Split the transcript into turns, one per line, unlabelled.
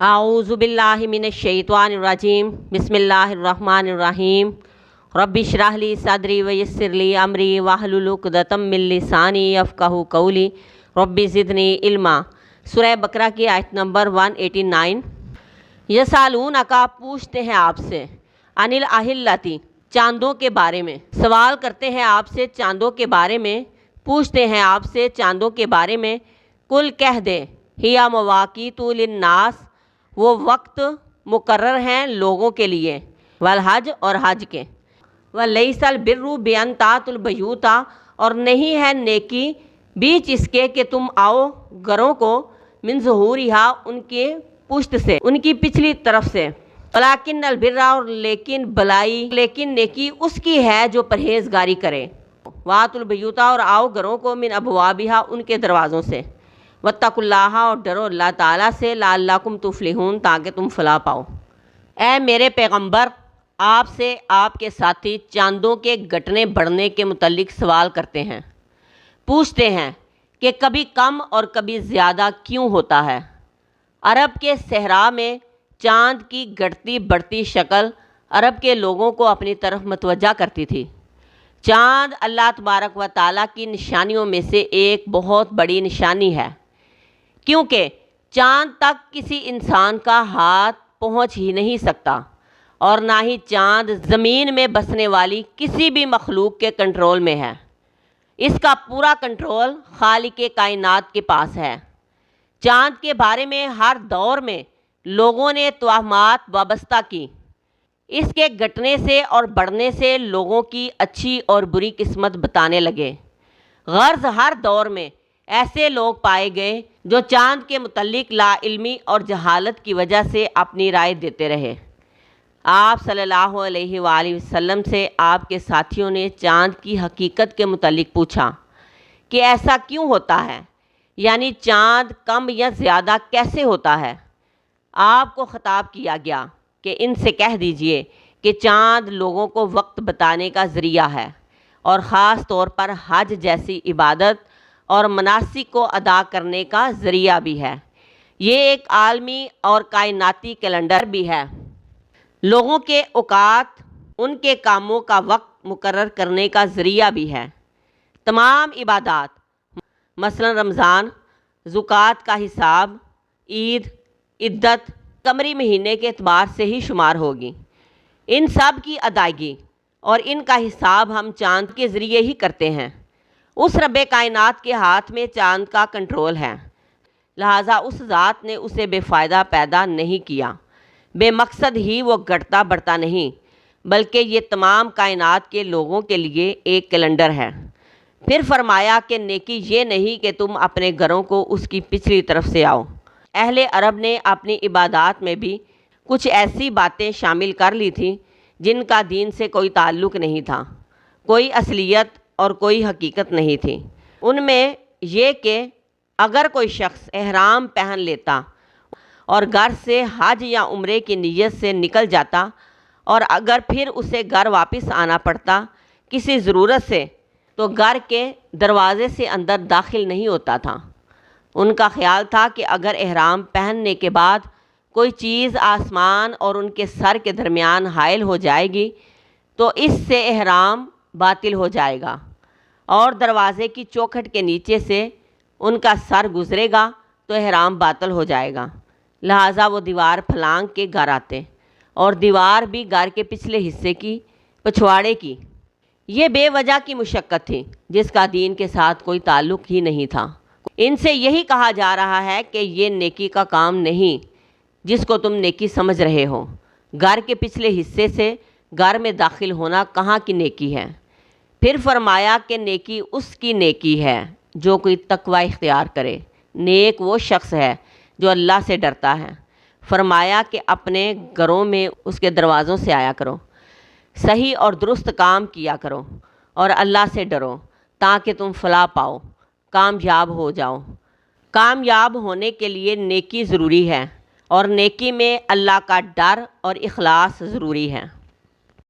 اعوذ باللہ من الشیطان الرجیم بسم اللہ الرحمن الرحیم رب اشرح لی صدری ویسر لی امری واحلل عقدۃ من لسانی یفقہوا قولی رب زدنی علما۔ سورہ بقرہ کی آیت نمبر 189۔ یسالونک، پوچھتے ہیں آپ سے، عن الاہلۃ، چاندوں کے بارے میں، سوال کرتے ہیں آپ سے چاندوں کے بارے میں، پوچھتے ہیں آپ سے چاندوں کے بارے میں۔ کل کہہ دے، ہیا مواقیت للناس، وہ وقت مقرر ہیں لوگوں کے لیے، والحج، اور حج کے، ولیس البر بان تاتوا البیوت، اور نہیں ہے نیکی بیچ اس کے کہ تم آؤ گھروں کو، من ظہورہا، ان کے پشت سے، ان کی پچھلی طرف سے، ولیکن البر، اور لیکن نیکی اس کی ہے جو پرہیزگاری کرے، واتوا البیوت، اور آؤ گھروں کو، من ابوابہا، ان کے دروازوں سے، واتقوا اللہ، اور ڈرو اللہ تعالیٰ سے، لعلکم تفلحون، تاکہ تم فلاح پاؤ۔ اے میرے پیغمبر، آپ سے آپ کے ساتھی چاندوں کے گھٹنے بڑھنے کے متعلق سوال کرتے ہیں، پوچھتے ہیں کہ کبھی کم اور کبھی زیادہ کیوں ہوتا ہے۔ عرب کے صحرا میں چاند کی گھٹتی بڑھتی شکل عرب کے لوگوں کو اپنی طرف متوجہ کرتی تھی۔ چاند اللہ تبارک و تعالیٰ کی نشانیوں میں سے ایک بہت بڑی نشانی ہے، کیونکہ چاند تک کسی انسان کا ہاتھ پہنچ ہی نہیں سکتا، اور نہ ہی چاند زمین میں بسنے والی کسی بھی مخلوق کے کنٹرول میں ہے۔ اس کا پورا کنٹرول خالق کائنات کے پاس ہے۔ چاند کے بارے میں ہر دور میں لوگوں نے توہمات وابستہ کی۔ اس کے گھٹنے سے اور بڑھنے سے لوگوں کی اچھی اور بری قسمت بتانے لگے۔ غرض ہر دور میں ایسے لوگ پائے گئے جو چاند کے متعلق لا علمی اور جہالت کی وجہ سے اپنی رائے دیتے رہے۔ آپ صلی اللہ علیہ وآلہ وسلم سے آپ کے ساتھیوں نے چاند کی حقیقت کے متعلق پوچھا کہ ایسا کیوں ہوتا ہے، یعنی چاند کم یا زیادہ کیسے ہوتا ہے۔ آپ کو خطاب کیا گیا کہ ان سے کہہ دیجئے کہ چاند لوگوں کو وقت بتانے کا ذریعہ ہے، اور خاص طور پر حج جیسی عبادت اور مناسک کو ادا کرنے کا ذریعہ بھی ہے۔ یہ ایک عالمی اور کائناتی کیلنڈر بھی ہے، لوگوں کے اوقات، ان کے کاموں کا وقت مقرر کرنے کا ذریعہ بھی ہے۔ تمام عبادات، مثلا رمضان، زکوٰۃ کا حساب، عید، عدت، قمری مہینے کے اعتبار سے ہی شمار ہوگی۔ ان سب کی ادائیگی اور ان کا حساب ہم چاند کے ذریعے ہی کرتے ہیں۔ اس رب کائنات کے ہاتھ میں چاند کا کنٹرول ہے، لہٰذا اس ذات نے اسے بے فائدہ پیدا نہیں کیا، بے مقصد ہی وہ گھٹتا بڑھتا نہیں، بلکہ یہ تمام کائنات کے لوگوں کے لیے ایک کیلنڈر ہے۔ پھر فرمایا کہ نیکی یہ نہیں کہ تم اپنے گھروں کو اس کی پچھلی طرف سے آؤ۔ اہل عرب نے اپنی عبادات میں بھی کچھ ایسی باتیں شامل کر لی تھیں جن کا دین سے کوئی تعلق نہیں تھا، کوئی اصلیت اور کوئی حقیقت نہیں تھی۔ ان میں یہ کہ اگر کوئی شخص احرام پہن لیتا اور گھر سے حج یا عمرے کی نیت سے نکل جاتا، اور اگر پھر اسے گھر واپس آنا پڑتا کسی ضرورت سے، تو گھر کے دروازے سے اندر داخل نہیں ہوتا تھا۔ ان کا خیال تھا کہ اگر احرام پہننے کے بعد کوئی چیز آسمان اور ان کے سر کے درمیان حائل ہو جائے گی تو اس سے احرام باطل ہو جائے گا، اور دروازے کی چوکھٹ کے نیچے سے ان کا سر گزرے گا تو احرام باطل ہو جائے گا، لہٰذا وہ دیوار پھلانگ کے گھر آتے، اور دیوار بھی گھر کے پچھلے حصے کی، پچھواڑے کی۔ یہ بے وجہ کی مشقت تھی جس کا دین کے ساتھ کوئی تعلق ہی نہیں تھا۔ ان سے یہی کہا جا رہا ہے کہ یہ نیکی کا کام نہیں جس کو تم نیکی سمجھ رہے ہو۔ گھر کے پچھلے حصے سے گھر میں داخل ہونا کہاں کی نیکی ہے۔ پھر فرمایا کہ نیکی اس کی نیکی ہے جو کوئی تقوی اختیار کرے، نیک وہ شخص ہے جو اللہ سے ڈرتا ہے۔ فرمایا کہ اپنے گھروں میں اس کے دروازوں سے آیا کرو، صحیح اور درست کام کیا کرو، اور اللہ سے ڈرو تاکہ تم فلاح پاؤ، کامیاب ہو جاؤ۔ کامیاب ہونے کے لیے نیکی ضروری ہے، اور نیکی میں اللہ کا ڈر اور اخلاص ضروری ہے۔